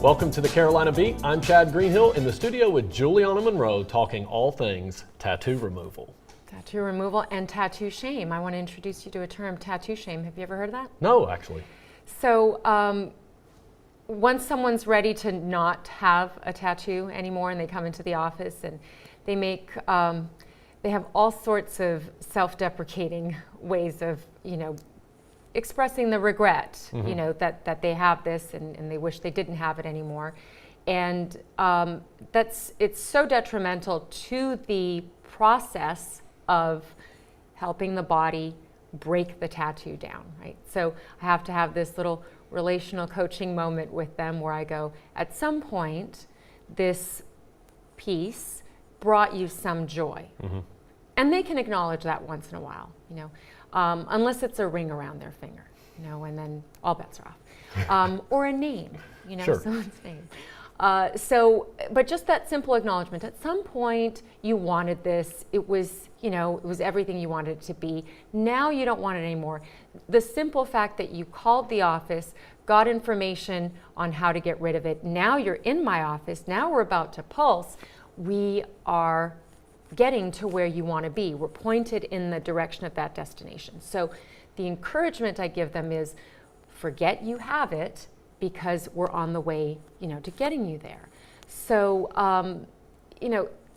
Welcome to the Carolina Beat. I'm Chad Greenhill in the studio with Juliana Monroe talking all things tattoo removal. Tattoo removal and tattoo shame. I want to introduce you to a term, tattoo shame. Have you ever heard of that? No, actually. So once someone's ready to not have a tattoo anymore and they come into the office and they make, they have all sorts of self-deprecating ways of, expressing the regret, that they have this and they wish they didn't have it anymore. And it's so detrimental to the process of helping the body break the tattoo down, right? So I have to have this little relational coaching moment with them where I go, at some point, this piece brought you some joy. And they can acknowledge that once in a while, unless it's a ring around their finger, and then all bets are off. Or a name, Sure. Someone's name. But just that simple acknowledgement, at some point you wanted this, it was everything you wanted it to be. Now you don't want it anymore. The simple fact that you called the office, got information on how to get rid of it. Now you're in my office, now we're about to pulse. We are getting to where you want to be. We're pointed in the direction of that destination. So the encouragement I give them is forget you have it, because we're on the way, to getting you there. So,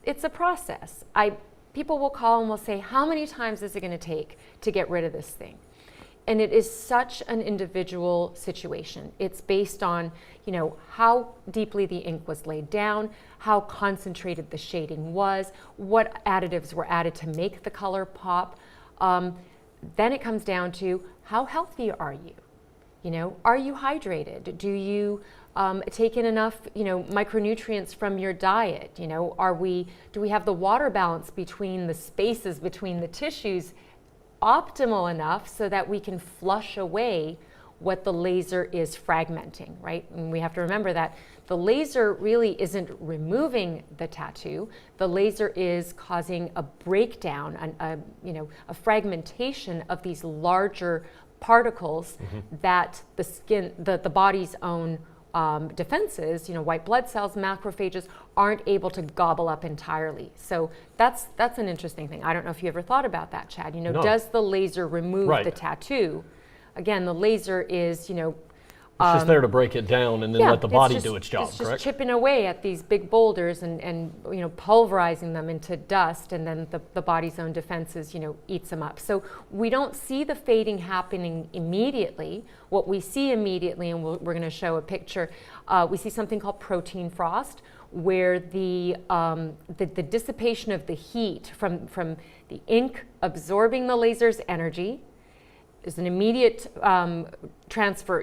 it's a process. People will call and will say, how many times is it going to take to get rid of this thing? And it is such an individual situation. It's based on, how deeply the ink was laid down, how concentrated the shading was, what additives were added to make the color pop. Then it comes down to how healthy are you? Are you hydrated? Do you take in enough, micronutrients from your diet? Do we have the water balance between the spaces between the tissues optimal enough so that we can flush away what the laser is fragmenting, right? And we have to remember that the laser really isn't removing the tattoo. The laser is causing a breakdown, a fragmentation of these larger particles that the skin, the body's own defenses, white blood cells, macrophages, aren't able to gobble up entirely. So that's an interesting thing. I don't know if you ever thought about that, Chad. No. Does the laser remove the tattoo? Again, the laser is, It's just there to break it down and then let the body do its job, it's correct? just chipping away at these big boulders and pulverizing them into dust, and then the body's own defenses, eats them up. So we don't see the fading happening immediately. What we see immediately, and we're going to show a picture, we see something called protein frost, where the dissipation of the heat from the ink absorbing the laser's energy is an immediate transfer,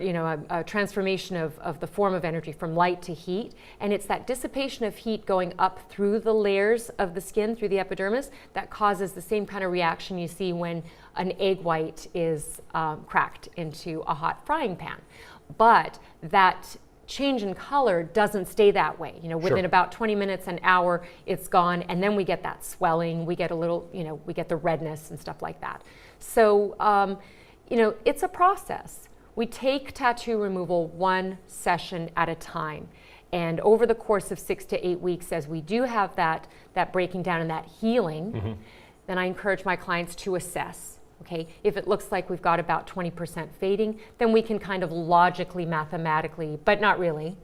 a transformation of the form of energy from light to heat. And it's that dissipation of heat going up through the layers of the skin, through the epidermis, that causes the same kind of reaction you see when an egg white is cracked into a hot frying pan. But that change in color doesn't stay that way. Within about 20 minutes, an hour, it's gone, and then we get that swelling, we get a little, we get the redness and stuff like that. So, it's a process. We take tattoo removal one session at a time. And over the course of 6 to 8 weeks, as we do have that breaking down and that healing, then I encourage my clients to assess. Okay, if it looks like we've got about 20% fading, then we can kind of logically, mathematically, but not really,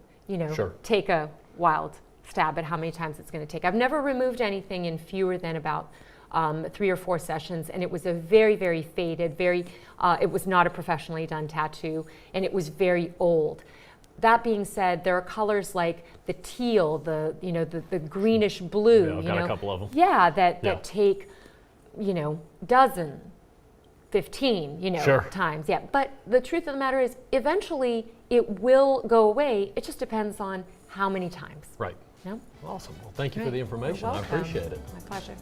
take a wild stab at how many times it's going to take. I've never removed anything in fewer than about 3 or 4 sessions, and it was a very, very faded, it was not a professionally done tattoo, and it was very old. That being said, there are colors like the teal, the greenish blue. Yeah, I've got a couple of them. Yeah, that take, dozen, 15, times. Yeah, but the truth of the matter is, eventually it will go away. It just depends on how many times. Right. No? Awesome. Well, thank you for the information. I appreciate it. My pleasure.